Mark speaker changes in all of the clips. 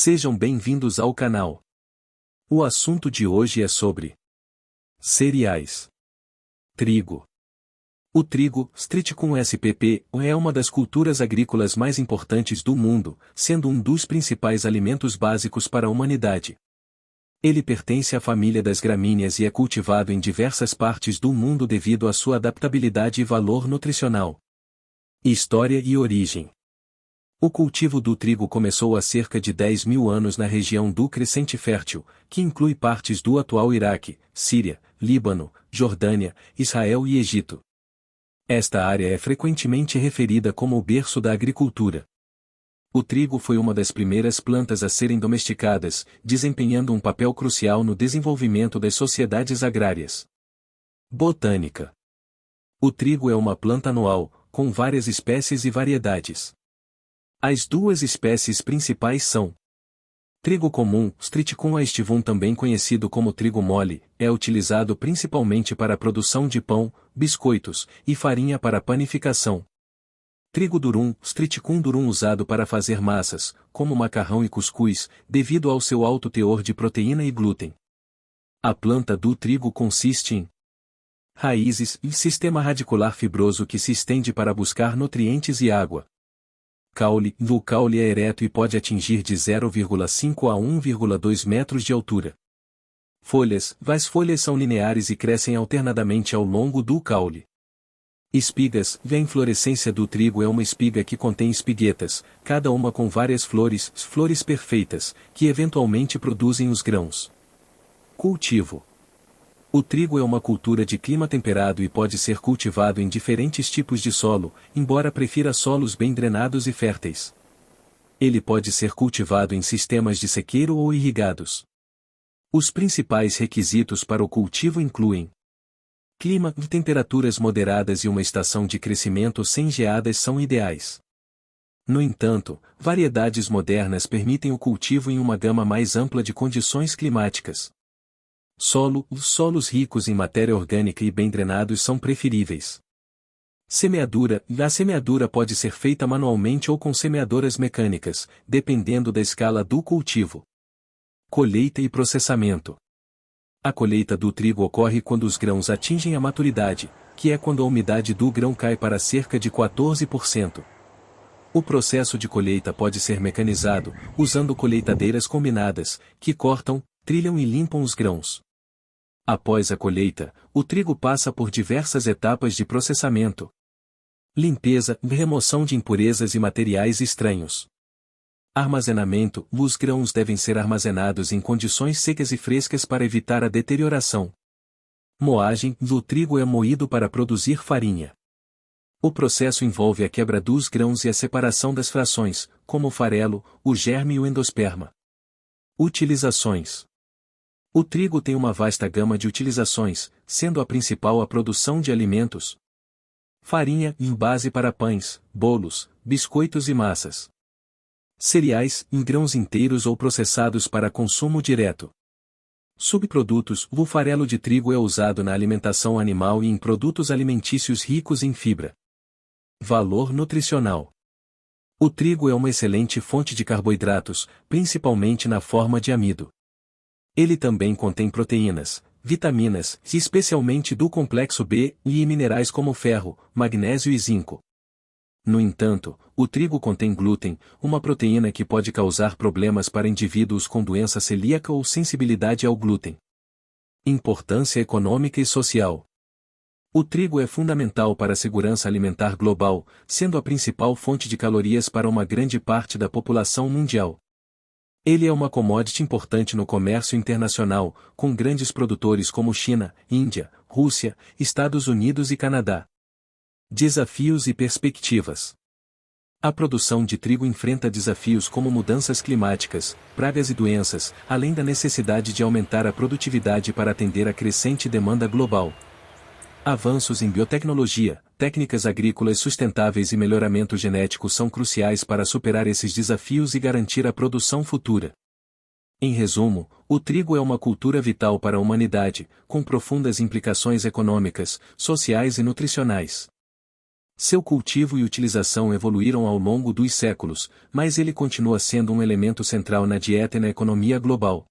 Speaker 1: Sejam bem-vindos ao canal. O assunto de hoje é sobre cereais. Trigo. O trigo, Triticum spp, é uma das culturas agrícolas mais importantes do mundo, sendo um dos principais alimentos básicos para a humanidade. Ele pertence à família das gramíneas e é cultivado em diversas partes do mundo devido à sua adaptabilidade e valor nutricional. História e origem. O cultivo do trigo começou há cerca de 10.000 anos na região do Crescente Fértil, que inclui partes do atual Iraque, Síria, Líbano, Jordânia, Israel e Egito. Esta área é frequentemente referida como o berço da agricultura. O trigo foi uma das primeiras plantas a serem domesticadas, desempenhando um papel crucial no desenvolvimento das sociedades agrárias. Botânica. O trigo é uma planta anual, com várias espécies e variedades. As duas espécies principais são trigo comum, Triticum aestivum, também conhecido como trigo mole, é utilizado principalmente para a produção de pão, biscoitos e farinha para panificação. Trigo durum, Triticum durum, usado para fazer massas, como macarrão e cuscuz, devido ao seu alto teor de proteína e glúten. A planta do trigo consiste em raízes e sistema radicular fibroso que se estende para buscar nutrientes e água. Caule. O caule é ereto e pode atingir de 0,5 a 1,2 metros de altura. Folhas. As folhas são lineares e crescem alternadamente ao longo do caule. Espigas. A inflorescência do trigo é uma espiga que contém espiguetas, cada uma com várias flores perfeitas, que eventualmente produzem os grãos. Cultivo. O trigo é uma cultura de clima temperado e pode ser cultivado em diferentes tipos de solo, embora prefira solos bem drenados e férteis. Ele pode ser cultivado em sistemas de sequeiro ou irrigados. Os principais requisitos para o cultivo incluem clima e temperaturas moderadas e uma estação de crescimento sem geadas são ideais. No entanto, variedades modernas permitem o cultivo em uma gama mais ampla de condições climáticas. Os solos ricos em matéria orgânica e bem drenados são preferíveis. Semeadura. A semeadura pode ser feita manualmente ou com semeadoras mecânicas, dependendo da escala do cultivo. Colheita e processamento. A colheita do trigo ocorre quando os grãos atingem a maturidade, que é quando a umidade do grão cai para cerca de 14%. O processo de colheita pode ser mecanizado, usando colheitadeiras combinadas, que cortam, trilham e limpam os grãos. Após a colheita, o trigo passa por diversas etapas de processamento. Limpeza, remoção de impurezas e materiais estranhos. Armazenamento. Os grãos devem ser armazenados em condições secas e frescas para evitar a deterioração. Moagem. O trigo é moído para produzir farinha. O processo envolve a quebra dos grãos e a separação das frações, como o farelo, o germe e o endosperma. Utilizações. O trigo tem uma vasta gama de utilizações, sendo a principal a produção de alimentos. Farinha, base para pães, bolos, biscoitos e massas. Cereais, grãos inteiros ou processados para consumo direto. Subprodutos. O farelo de trigo é usado na alimentação animal e em produtos alimentícios ricos em fibra. Valor nutricional. O trigo é uma excelente fonte de carboidratos, principalmente na forma de amido. Ele também contém proteínas, vitaminas, especialmente do complexo B, e minerais como ferro, magnésio e zinco. No entanto, o trigo contém glúten, uma proteína que pode causar problemas para indivíduos com doença celíaca ou sensibilidade ao glúten. Importância econômica e social. O trigo é fundamental para a segurança alimentar global, sendo a principal fonte de calorias para uma grande parte da população mundial. Ele é uma commodity importante no comércio internacional, com grandes produtores como China, Índia, Rússia, Estados Unidos e Canadá. Desafios e perspectivas. A produção de trigo enfrenta desafios como mudanças climáticas, pragas e doenças, além da necessidade de aumentar a produtividade para atender a crescente demanda global. Avanços em biotecnologia, técnicas agrícolas sustentáveis e melhoramento genético são cruciais para superar esses desafios e garantir a produção futura. Em resumo, o trigo é uma cultura vital para a humanidade, com profundas implicações econômicas, sociais e nutricionais. Seu cultivo e utilização evoluíram ao longo dos séculos, mas ele continua sendo um elemento central na dieta e na economia global.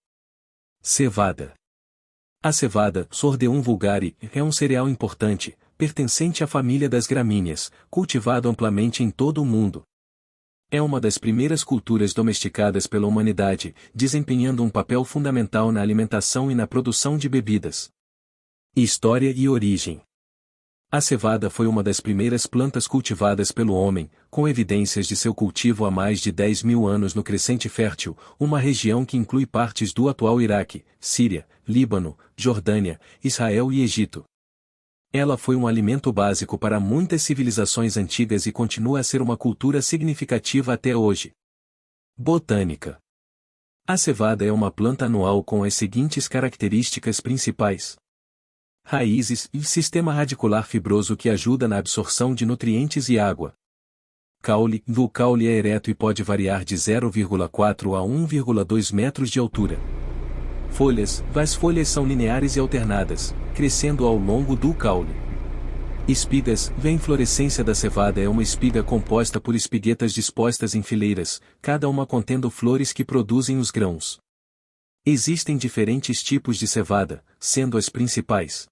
Speaker 1: Cevada. A cevada, Sordeum vulgare, é um cereal importante, pertencente à família das gramíneas, cultivado amplamente em todo o mundo. É uma das primeiras culturas domesticadas pela humanidade, desempenhando um papel fundamental na alimentação e na produção de bebidas. História e origem. A cevada foi uma das primeiras plantas cultivadas pelo homem, com evidências de seu cultivo há mais de 10.000 anos no Crescente Fértil, uma região que inclui partes do atual Iraque, Síria, Líbano, Jordânia, Israel e Egito. Ela foi um alimento básico para muitas civilizações antigas e continua a ser uma cultura significativa até hoje. Botânica. A cevada é uma planta anual com as seguintes características principais: raízes e sistema radicular fibroso que ajuda na absorção de nutrientes e água. Caule. O caule é ereto e pode variar de 0,4 a 1,2 metros de altura. Folhas. As folhas são lineares e alternadas, crescendo ao longo do caule. Espigas. A inflorescência da cevada é uma espiga composta por espiguetas dispostas em fileiras, cada uma contendo flores que produzem os grãos. Existem diferentes tipos de cevada, sendo as principais: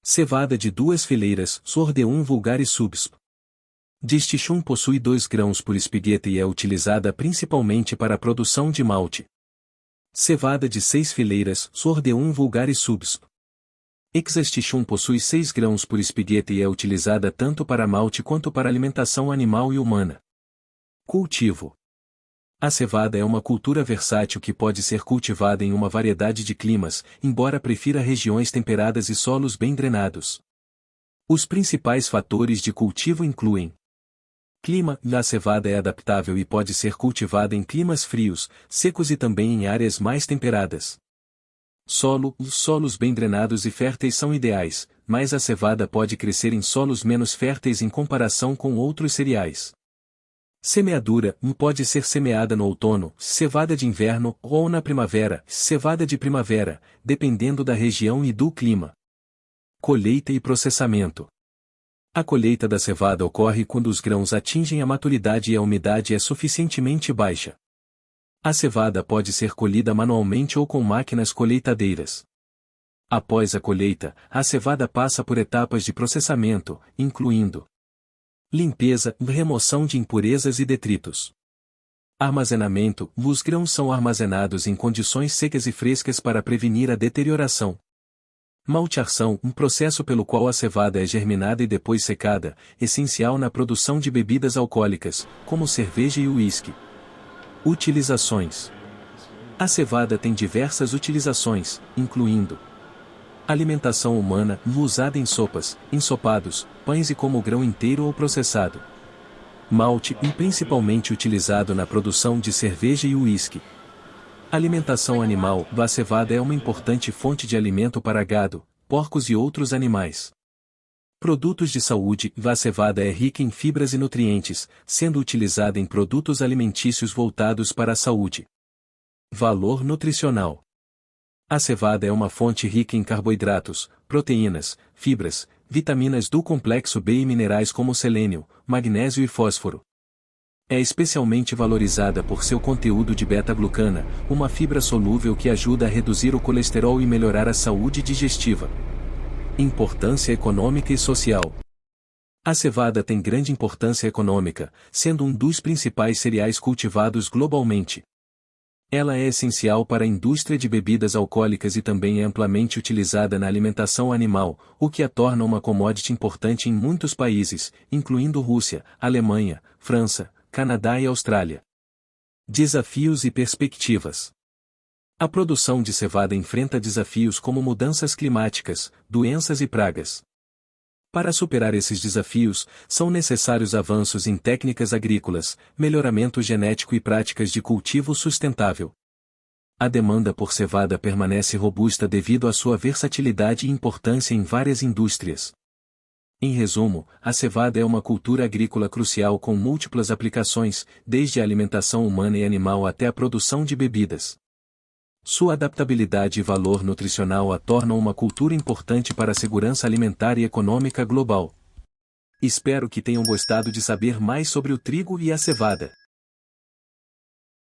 Speaker 1: cevada de duas fileiras, Sordeum vulgare subsp. Distichum possui 2 grãos por espigueta e é utilizada principalmente para a produção de malte. Cevada de 6 fileiras, Sordeum vulgare subsp. Hexastichum possui 6 grãos por espigueta e é utilizada tanto para malte quanto para alimentação animal e humana. Cultivo. A cevada é uma cultura versátil que pode ser cultivada em uma variedade de climas, embora prefira regiões temperadas e solos bem drenados. Os principais fatores de cultivo incluem: clima. A cevada é adaptável e pode ser cultivada em climas frios, secos e também em áreas mais temperadas. Solo. Os solos bem drenados e férteis são ideais, mas a cevada pode crescer em solos menos férteis em comparação com outros cereais. Semeadura. Pode ser semeada no outono, cevada de inverno, ou na primavera, cevada de primavera, dependendo da região e do clima. Colheita e processamento. A colheita da cevada ocorre quando os grãos atingem a maturidade e a umidade é suficientemente baixa. A cevada pode ser colhida manualmente ou com máquinas colheitadeiras. Após a colheita, a cevada passa por etapas de processamento, incluindo limpeza, remoção de impurezas e detritos. Armazenamento. Os grãos são armazenados em condições secas e frescas para prevenir a deterioração. Malteação, um processo pelo qual a cevada é germinada e depois secada, essencial na produção de bebidas alcoólicas, como cerveja e uísque. Utilizações. A cevada tem diversas utilizações, incluindo alimentação humana, usada em sopas, ensopados, pães e como grão inteiro ou processado. Malte, principalmente utilizado na produção de cerveja e uísque. Alimentação animal. A cevada é uma importante fonte de alimento para gado, porcos e outros animais. Produtos de saúde. A cevada é rica em fibras e nutrientes, sendo utilizada em produtos alimentícios voltados para a saúde. Valor nutricional. A cevada é uma fonte rica em carboidratos, proteínas, fibras, vitaminas do complexo B e minerais como selênio, magnésio e fósforo. É especialmente valorizada por seu conteúdo de beta-glucana, uma fibra solúvel que ajuda a reduzir o colesterol e melhorar a saúde digestiva. Importância econômica e social. A cevada tem grande importância econômica, sendo um dos principais cereais cultivados globalmente. Ela é essencial para a indústria de bebidas alcoólicas e também é amplamente utilizada na alimentação animal, o que a torna uma commodity importante em muitos países, incluindo Rússia, Alemanha, França, Canadá e Austrália. Desafios e perspectivas. A produção de cevada enfrenta desafios como mudanças climáticas, doenças e pragas. Para superar esses desafios, são necessários avanços em técnicas agrícolas, melhoramento genético e práticas de cultivo sustentável. A demanda por cevada permanece robusta devido à sua versatilidade e importância em várias indústrias. Em resumo, a cevada é uma cultura agrícola crucial com múltiplas aplicações, desde a alimentação humana e animal até a produção de bebidas. Sua adaptabilidade e valor nutricional a tornam uma cultura importante para a segurança alimentar e econômica global. Espero que tenham gostado de saber mais sobre o trigo e a cevada.